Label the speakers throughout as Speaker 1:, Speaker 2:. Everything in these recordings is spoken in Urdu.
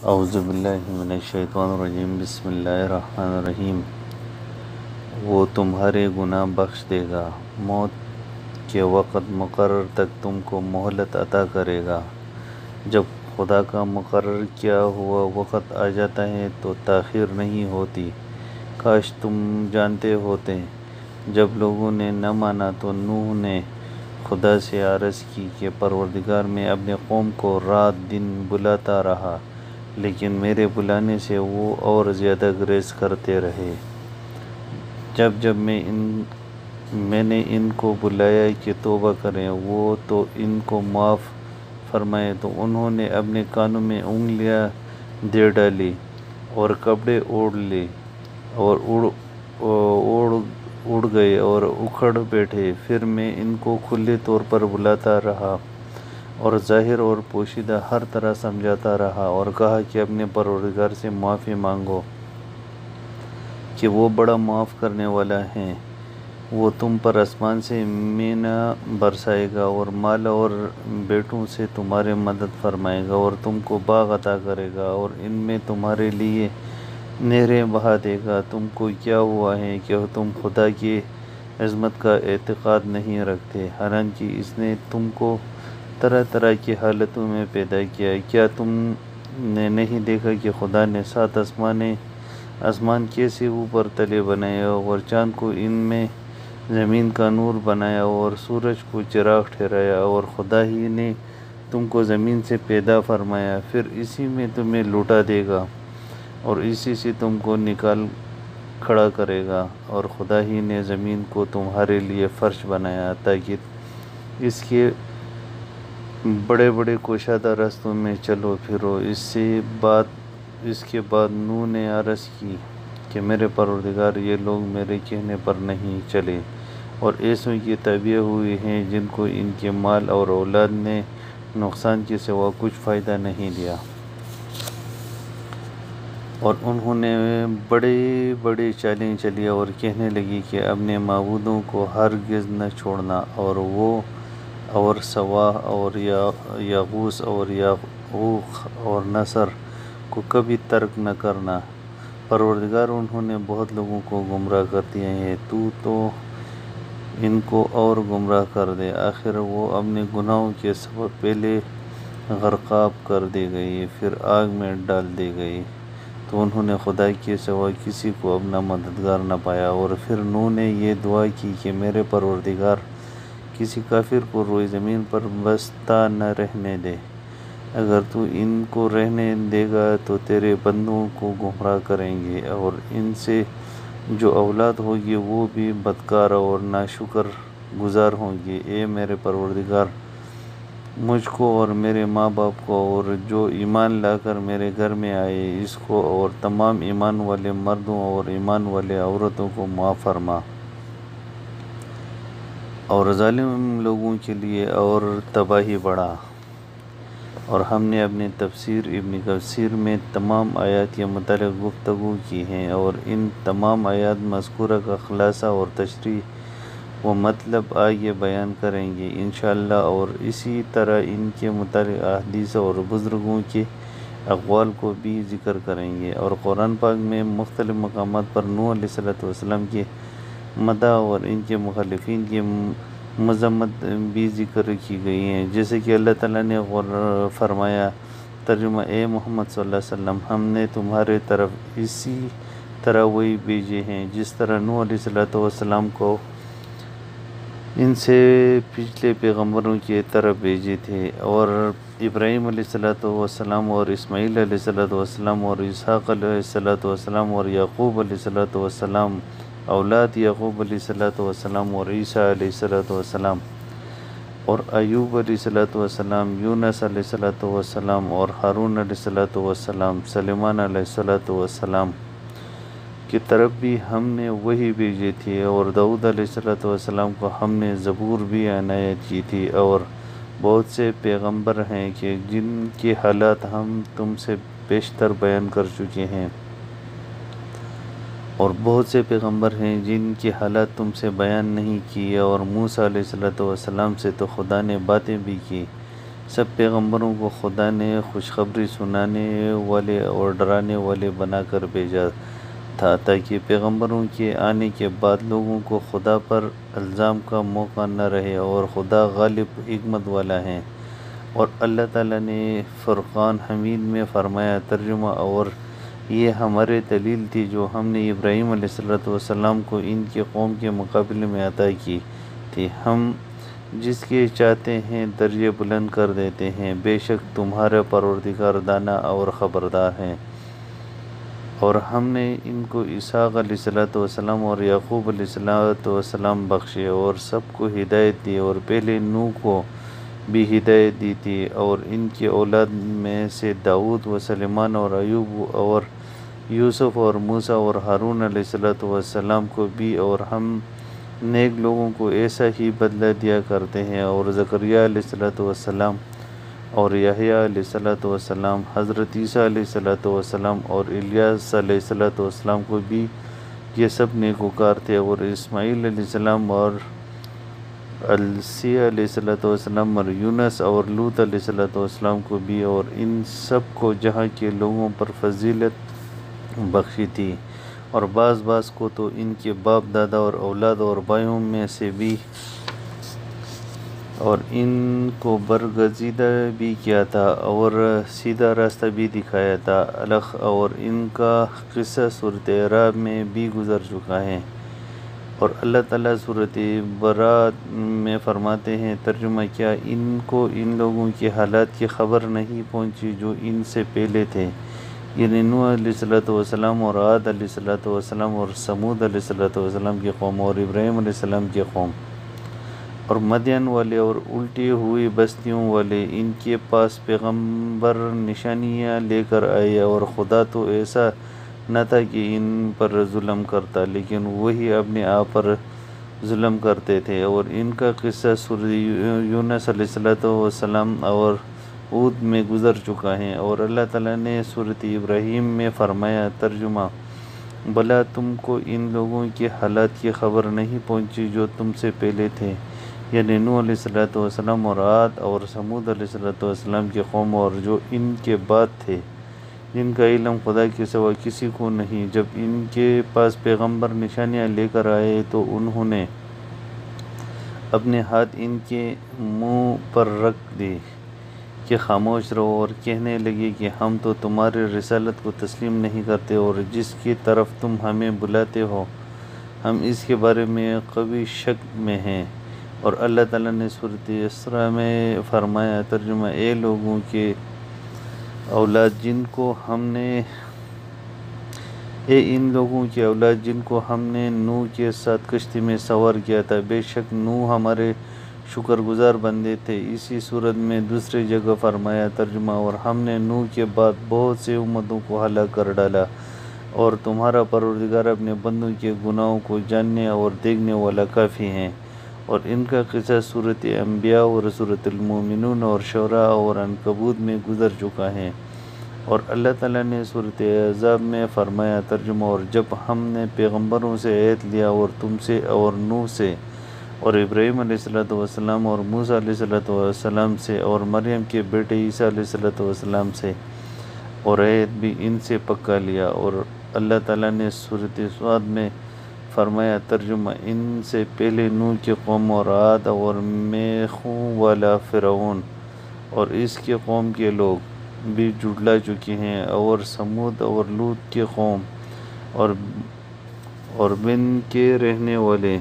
Speaker 1: اعوذ باللہ من الشیطان الرجیم، بسم اللہ الرحمن الرحیم۔ وہ تمہارے گناہ بخش دے گا، موت کے وقت مقرر تک تم کو مہلت عطا کرے گا۔ جب خدا کا مقرر کیا ہوا وقت آ جاتا ہے تو تاخیر نہیں ہوتی۔ کاش تم جانتے ہوتے۔ جب لوگوں نے نہ مانا تو نوح نے خدا سے عرض کی کہ پروردگار، میں اپنے قوم کو رات دن بلاتا رہا، لیکن میرے بلانے سے وہ اور زیادہ گریز کرتے رہے۔ جب جب میں نے ان کو بلایا کہ توبہ کریں وہ تو ان کو معاف فرمائے، تو انہوں نے اپنے کانوں میں انگلیاں دے ڈالی اور کپڑے اوڑھ لیے اور اڑ گئے اور اکھڑ بیٹھے۔ پھر میں ان کو کھلے طور پر بلاتا رہا اور ظاہر اور پوشیدہ ہر طرح سمجھاتا رہا، اور کہا کہ اپنے پروردگار سے معافی مانگو کہ وہ بڑا معاف کرنے والا ہے۔ وہ تم پر آسمان سے مینا برسائے گا اور مال اور بیٹوں سے تمہاری مدد فرمائے گا، اور تم کو باغ عطا کرے گا اور ان میں تمہارے لیے نہریں بہا دے گا۔ تم کو کیا ہوا ہے کہ تم خدا کی عظمت کا اعتقاد نہیں رکھتے، حالانکہ اس نے تم کو طرح طرح کی حالتوں میں پیدا کیا؟ کیا تم نے نہیں دیکھا کہ خدا نے 7 آسمان کیسے اوپر تلے بنائے، اور چاند کو ان میں زمین کا نور بنایا، اور سورج کو چراغ ٹھہرایا، اور خدا ہی نے تم کو زمین سے پیدا فرمایا، پھر اسی میں تمہیں لوٹا دے گا اور اسی سے تم کو نکال کھڑا کرے گا، اور خدا ہی نے زمین کو تمہارے لیے فرش بنایا تاکہ اس کے بڑے بڑے کشادہ راستوں میں چلو پھرو۔ اس کے بعد نوح نے عرض کی کہ میرے پروردگار، یہ لوگ میرے کہنے پر نہیں چلے اور ایسوں کی تابع ہوئے ہیں جن کو ان کے مال اور اولاد نے نقصان کے سوا کچھ فائدہ نہیں دیا، اور انہوں نے بڑے بڑے چالیں چلی اور کہنے لگی کہ اپنے معبودوں کو ہرگز نہ چھوڑنا، اور سواع اور یغوث اور یعوق اور نصر کو کبھی ترک نہ کرنا۔ پروردگار، انہوں نے بہت لوگوں کو گمراہ کر دیا ہے، تو ان کو اور گمراہ کر دے۔ آخر وہ اپنے گناہوں کے سبب پہلے غرقاب کر دی گئی، پھر آگ میں ڈال دی گئی، تو انہوں نے خدا کے سوا کسی کو اپنا مددگار نہ پایا۔ اور پھر نوح نے یہ دعا کی کہ میرے پروردگار، کسی کافر کو روئے زمین پر بستہ نہ رہنے دے۔ اگر تو ان کو رہنے دے گا تو تیرے بندوں کو گمراہ کریں گے، اور ان سے جو اولاد ہوگی وہ بھی بدکار اور ناشکر گزار ہوں گے۔ اے میرے پروردگار، مجھ کو اور میرے ماں باپ کو اور جو ایمان لا کر میرے گھر میں آئے اس کو اور تمام ایمان والے مردوں اور ایمان والے عورتوں کو معاف فرما، اور ظالم لوگوں کے لیے اور تباہی بڑھا۔ اور ہم نے اپنی تفسیر ابن کثیر میں تمام آیات کے متعلق گفتگو کی ہے، اور ان تمام آیات مذکورہ کا خلاصہ اور تشریح و مطلب آگے بیان کریں گے انشاءاللہ، اور اسی طرح ان کے متعلق احادیث اور بزرگوں کے اقوال کو بھی ذکر کریں گے۔ اور قرآن پاک میں مختلف مقامات پر نوح علیہ السلام کے مدح اور ان کے مخالفین کی مذمت بھی ذکر کی گئی ہے، جیسے کہ اللہ تعالیٰ نے فرمایا، ترجمہ: اے محمد صلی اللہ علیہ وسلم، ہم نے تمہارے طرف اسی طرح وحی بھیجے ہیں جس طرح نوح علیہ السلام کو ان سے پچھلے پیغمبروں کی طرف بھیجے تھے، اور ابراہیم علیہ السلام اور اسماعیل علیہ السلام اور اسحاق علیہ السلام اور یعقوب علیہ السلام، اولاد یعقوب علیہ السلام اور عیسیٰ علیہ السلام، اور ایوب علیہ السلام، یونس علیہ السلام اور ہارون علیہ السلام، سلیمان علیہ السلام کی طرف بھی ہم نے وحی بھیجی تھی، اور داؤد علیہ السلام کو ہم نے زبور بھی عنایت کی تھی، اور بہت سے پیغمبر ہیں کہ جن کے حالات ہم تم سے بیشتر بیان کر چکے ہیں، اور بہت سے پیغمبر ہیں جن کی حالات تم سے بیان نہیں کی، اور موسیٰ علیہ السلام سے تو خدا نے باتیں بھی کی، سب پیغمبروں کو خدا نے خوشخبری سنانے والے اور ڈرانے والے بنا کر بھیجا تھا تاکہ پیغمبروں کے آنے کے بعد لوگوں کو خدا پر الزام کا موقع نہ رہے، اور خدا غالب حکمت والا ہے۔ اور اللہ تعالیٰ نے فرقان حمید میں فرمایا ترجمہ: اور یہ ہماری دلیل تھی جو ہم نے ابراہیم علیہ السلام کو ان کی قوم کے مقابلے میں عطا کی تھی، ہم جس کے چاہتے ہیں درجے بلند کر دیتے ہیں، بے شک تمہارا پروردگار دانا اور خبردار ہے۔ اور ہم نے ان کو اسحاق علیہ السلام اور یعقوب علیہ السلام بخشے اور سب کو ہدایت دی، اور پہلے نوح کو بھی ہدایت دی تھی، اور ان کی اولاد میں سے داؤد و سلیمان اور ایوب اور یوسف اور موسیٰ اور ہارون علیہ السلام کو بھی، اور ہم نیک لوگوں کو ایسا ہی بدلہ دیا کرتے ہیں۔ اور زکریا علیہ السلام اور یحییٰ علیہ السلام، حضرت عیسیٰ علیہ السلام اور الیاس علیہ السلام کو بھی یہ سب نیکوکار تھے، اور اسماعیل علیہ السلام اور السی علیہ السلام اور یونس اور لوط علیہ السلام کو بھی، اور ان سب کو جہاں کے لوگوں پر فضیلت بخشی تھی، اور بعض کو تو ان کے باپ دادا اور اولاد اور بھائیوں میں سے بھی، اور ان کو برگزیدہ بھی کیا تھا اور سیدھا راستہ بھی دکھایا تھا، اور ان کا قصہ سورۃ اعراف میں بھی گزر چکا ہے۔ اور اللہ تعالیٰ سورۃ برات میں فرماتے ہیں ترجمہ: کیا ان کو ان لوگوں کے حالات کی خبر نہیں پہنچی جو ان سے پہلے تھے، یعنی نوح علیہ السلام اور عاد علیہ السلام اور سمود علیہ السلام کی قوم اور ابراہیم علیہ السلام کی قوم اور مدین والے اور الٹی ہوئی بستیوں والے؟ ان کے پاس پیغمبر نشانیاں لے کر آئے، اور خدا تو ایسا نہ تھا کہ ان پر ظلم کرتا، لیکن وہی اپنے آپ پر ظلم کرتے تھے۔ اور ان کا قصہ سورۃ یونس علیہ السلام اور ہود میں گزر چکا ہے۔ اور اللہ تعالیٰ نے سورۃ ابراہیم میں فرمایا ترجمہ: بھلا تم کو ان لوگوں کے حالات کی خبر نہیں پہنچی جو تم سے پہلے تھے، یعنی نوح علیہ السلام اور عاد اور سمود علیہ السلام کی قوم، اور جو ان کے بعد تھے، جن کا علم خدا کے سوا کسی کو نہیں۔ جب ان کے پاس پیغمبر نشانیاں لے کر آئے تو انہوں نے اپنے ہاتھ ان کے منہ پر رکھ دی کہ خاموش رہو، اور کہنے لگے کہ ہم تو تمہاری رسالت کو تسلیم نہیں کرتے، اور جس کی طرف تم ہمیں بلاتے ہو ہم اس کے بارے میں قوی شک میں ہیں۔ اور اللہ تعالیٰ نے سورۃ اسراء میں فرمایا ترجمہ: اے لوگوں کے اولاد جن کو ہم نے نوح کے ساتھ کشتی میں سوار کیا تھا، بے شک نوح ہمارے شکر گزار بندے تھے۔ اسی صورت میں دوسری جگہ فرمایا ترجمہ: اور ہم نے نوح کے بعد بہت سے امتوں کو ہلاک کر ڈالا، اور تمہارا پروردگار اپنے بندوں کے گناہوں کو جاننے اور دیکھنے والا کافی ہے۔ اور ان کا قصہ سورۃ انبیاء اور سورۃ المومنون اور شعراء اور عنکبوت میں گزر چکا ہے۔ اور اللہ تعالیٰ نے سورۃ احزاب میں فرمایا ترجمہ: اور جب ہم نے پیغمبروں سے عہد لیا، اور تم سے اور نوح سے اور ابراہیم علیہ السلام اور موسیٰ علیہ السلام سے اور مریم کے بیٹے عیسیٰ علیہ السلام سے، اور عہد بھی ان سے پکا لیا۔ اور اللہ تعالیٰ نے سورۃ صاد میں فرمایا ترجمہ: ان سے پہلے نوح کی قوم اور عاد اور میخوں والا فرعون اور اس کی قوم کے لوگ بھی جھٹلا چکے ہیں، اور سمود اور لوط کی قوم اور بن کے رہنے والے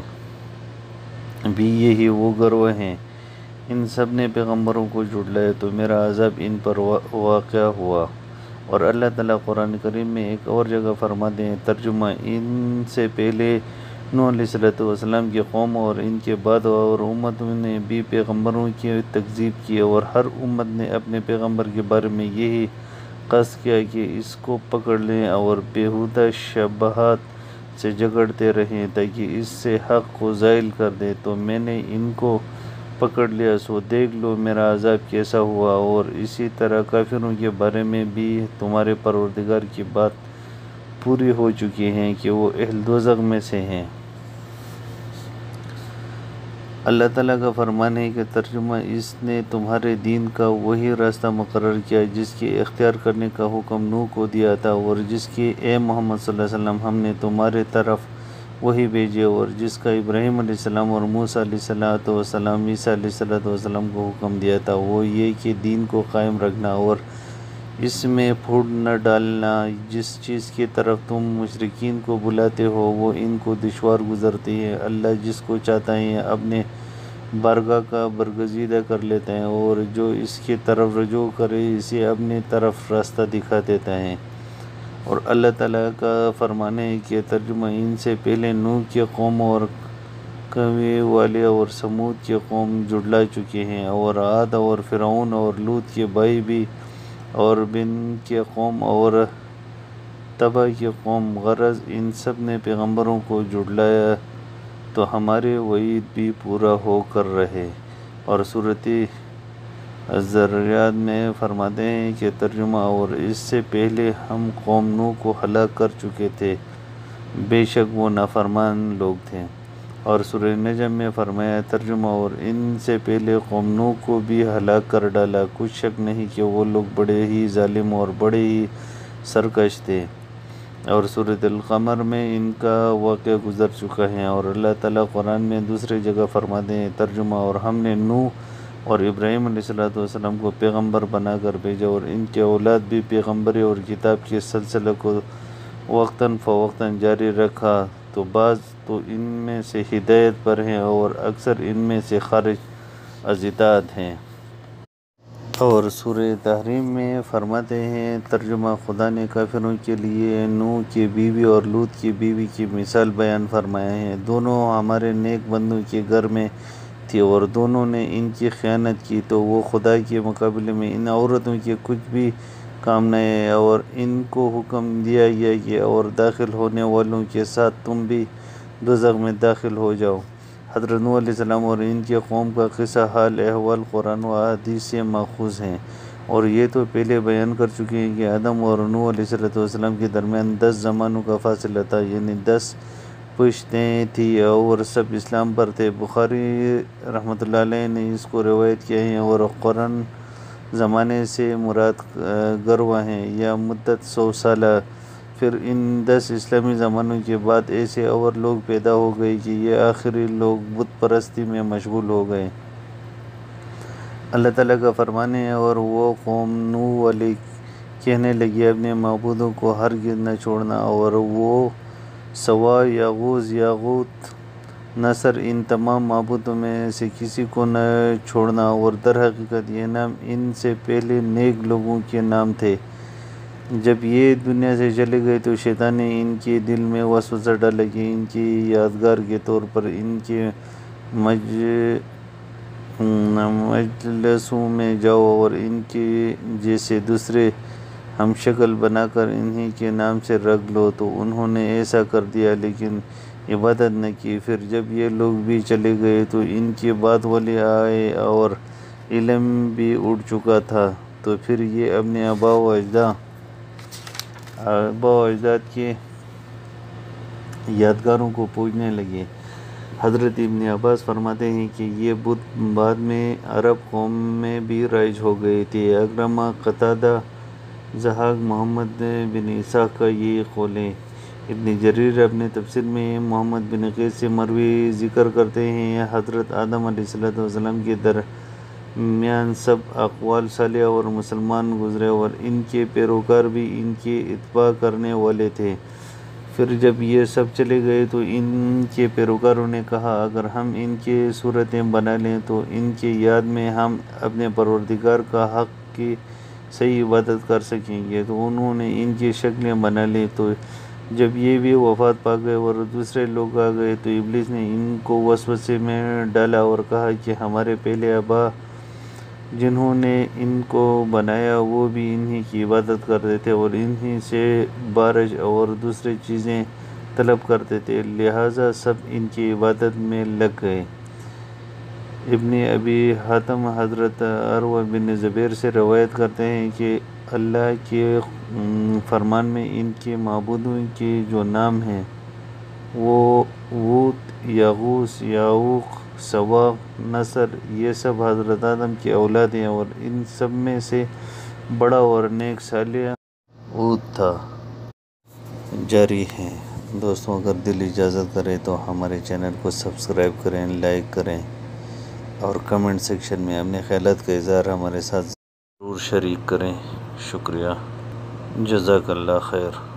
Speaker 1: بھی یہی وہ گروہ ہیں۔ ان سب نے پیغمبروں کو جھٹلایا تو میرا عذاب ان پر واقع ہوا۔ اور اللہ تعالیٰ قرآن کریم میں ایک اور جگہ فرماتے ہیں ترجمہ: ان سے پہلے نوح علیہ السلام کی قوم اور ان کے بعد اور امتوں نے بھی پیغمبروں کی تکذیب کی، اور ہر امت نے اپنے پیغمبر کے بارے میں یہی قصد کیا کہ اس کو پکڑ لیں اور بیہودہ شبہات سے جھگڑتے رہیں تاکہ اس سے حق کو زائل کر دیں، تو میں نے ان کو پکڑ لیا، سو دیکھ لو میرا عذاب کیسا ہوا۔ اور اسی طرح کافروں کے بارے میں بھی تمہارے پروردگار کی بات پوری ہو چکی ہے کہ وہ اہل دوزخ میں سے ہیں۔ اللہ تعالیٰ کا فرمان ہے کہ ترجمہ اس نے تمہارے دین کا وہی راستہ مقرر کیا جس کے اختیار کرنے کا حکم نوح کو دیا تھا، اور جس کے اے محمد صلی اللہ علیہ وسلم ہم نے تمہارے طرف وہی بھیجے، اور جس کا ابراہیم علیہ السلام اور موسیٰ علیہ السلام عیسیٰ علیہ السلام کو حکم دیا تھا، وہ یہ کہ دین کو قائم رکھنا اور اس میں پھوٹ نہ ڈالنا۔ جس چیز کی طرف تم مشرکین کو بلاتے ہو وہ ان کو دشوار گزرتی ہے، اللہ جس کو چاہتا ہے اپنے بارگاہ کا برگزیدہ کر لیتا ہے، اور جو اس کی طرف رجوع کرے اسے اپنی طرف راستہ دکھا دیتا ہے۔ اور اللہ تعالیٰ کا فرمان ہے کہ ترجمہ ان سے پہلے نوح کی قوم اور کوے والے اور سمود کی قوم جھٹلا چکے ہیں، اور عاد اور فرعون اور لوط کے بھائی بھی، اور بن کی قوم اور تبع کی قوم، غرض ان سب نے پیغمبروں کو جھٹلایا تو ہمارے وعید بھی پورا ہو کر رہے۔ اور سورۃ الذریات میں فرماتے ہیں کہ ترجمہ اور اس سے پہلے ہم قوم نوح کو ہلاک کر چکے تھے، بے شک وہ نافرمان لوگ تھے۔ اور سورہ نجم میں فرمایا ترجمہ اور ان سے پہلے قوم نوح کو بھی ہلاک کر ڈالا، کچھ شک نہیں کہ وہ لوگ بڑے ہی ظالم اور بڑے ہی سرکش تھے۔ اور سورۃ القمر میں ان کا واقعہ گزر چکا ہے۔ اور اللہ تعالیٰ قرآن میں دوسری جگہ فرماتے ہیں ترجمہ اور ہم نے نوح اور ابراہیم علیہ السلام کو پیغمبر بنا کر بھیجا، اور ان کے اولاد بھی پیغمبری اور کتاب کے سلسلے کو وقتاً فوقتاً جاری رکھا، تو بعض تو ان میں سے ہدایت پر ہیں اور اکثر ان میں سے خارج از اطاعت ہیں۔ اور سورہ تحریم میں فرماتے ہیں ترجمہ خدا نے کافروں کے لیے نوح کی بیوی اور لوط کی بیوی کی مثال بیان فرمایا ہے، دونوں ہمارے نیک بندوں کے گھر میں تھی اور دونوں نے ان کی خیانت کی، تو وہ خدا کے مقابلے میں ان عورتوں کے کچھ بھی کام نہ آئے، اور ان کو حکم دیا گیا کہ اور داخل ہونے والوں کے ساتھ تم بھی دوزخ میں داخل ہو جاؤ۔ حضرت نوح علیہ السلام اور ان کی قوم کا قصہ حال احوال قرآن و احادیث سے ماخوذ ہیں، اور یہ تو پہلے بیان کر چکے ہیں کہ آدم اور نوح علیہ السلام کے درمیان 10 زمانوں کا فاصلہ تھا، یعنی 10 پشتیں تھیں، اور سب اسلام پر تھے۔ بخاری رحمۃ اللہ علیہ نے اس کو روایت کیا ہے، اور قرن زمانے سے مراد گروہ ہیں یا مدت 100 سالہ۔ پھر ان 10 اسلامی زمانوں کے بعد ایسے اور لوگ پیدا ہو گئے کہ یہ آخری لوگ بت پرستی میں مشغول ہو گئے۔ اللہ تعالیٰ کا فرمان ہے اور وہ قوم نوح والے کہنے لگے اپنے معبودوں کو ہرگز نہ چھوڑنا، اور وہ سوا، یغوث، یعوق، نصر، ان تمام معبودوں میں سے کسی کو نہ چھوڑنا، اور در حقیقت یہ نام ان سے پہلے نیک لوگوں کے نام تھے۔ جب یہ دنیا سے چلے گئے تو شیطان نے ان کے دل میں وسوسہ ڈالا کہ ان کی یادگار کے طور پر ان کے مجلسوں میں جاؤ اور ان کے جیسے دوسرے ہم شکل بنا کر انہی کے نام سے رکھ لو، تو انہوں نے ایسا کر دیا لیکن عبادت نہ کی۔ پھر جب یہ لوگ بھی چلے گئے تو ان کے بعد والے آئے اور علم بھی اٹھ چکا تھا، تو پھر یہ اپنے آباء و اجداد کے یادگاروں کو پوجنے لگے۔ حضرت ابن عباس فرماتے ہیں کہ یہ بت بعد میں عرب قوم میں بھی رائج ہو گئے تھے۔ اکرمہ، قتادہ، ضحاک، محمد بن اسحاق کا یہ قول ہے۔ ابن جریر اپنے تفسیر میں محمد بن قیس سے مروی ذکر کرتے ہیں حضرت آدم علیہ السلام کے درمیان سب اقوال صالح اور مسلمان گزرے، اور ان کے پیروکار بھی ان کی اتباع کرنے والے تھے۔ پھر جب یہ سب چلے گئے تو ان کے پیروکاروں نے کہا اگر ہم ان کی صورتیں بنا لیں تو ان کی یاد میں ہم اپنے پروردگار کا حق کی صحیح عبادت کر سکیں گے، تو انہوں نے ان کی شکلیں بنا لی۔ تو جب یہ بھی وفات پا گئے اور دوسرے لوگ آ گئے تو ابلیس نے ان کو وسوسے میں ڈالا اور کہا کہ ہمارے پہلے آباء جنہوں نے ان کو بنایا وہ بھی انہی کی عبادت کرتے تھے اور انہی سے بارش اور دوسری چیزیں طلب کرتے تھے، لہٰذا سب ان کی عبادت میں لگ گئے۔ ابن ابی حاتم حضرت عروہ بن زبیر سے روایت کرتے ہیں کہ اللہ کے فرمان میں ان کے معبودوں کے جو نام ہیں وہ ووت، یغوث، یعوق، سوا، نصر، یہ سب حضرت آدم کی اولاد ہیں، اور ان سب میں سے بڑا اور نیک صالح ہود تھا۔ جاری ہیں دوستوں، اگر دل اجازت کرے تو ہمارے چینل کو سبسکرائب کریں، لائک کریں اور کمنٹ سیکشن میں اپنے خیالات کا اظہار ہمارے ساتھ ضرور شریک کریں۔ شکریہ، جزاک اللہ خیر۔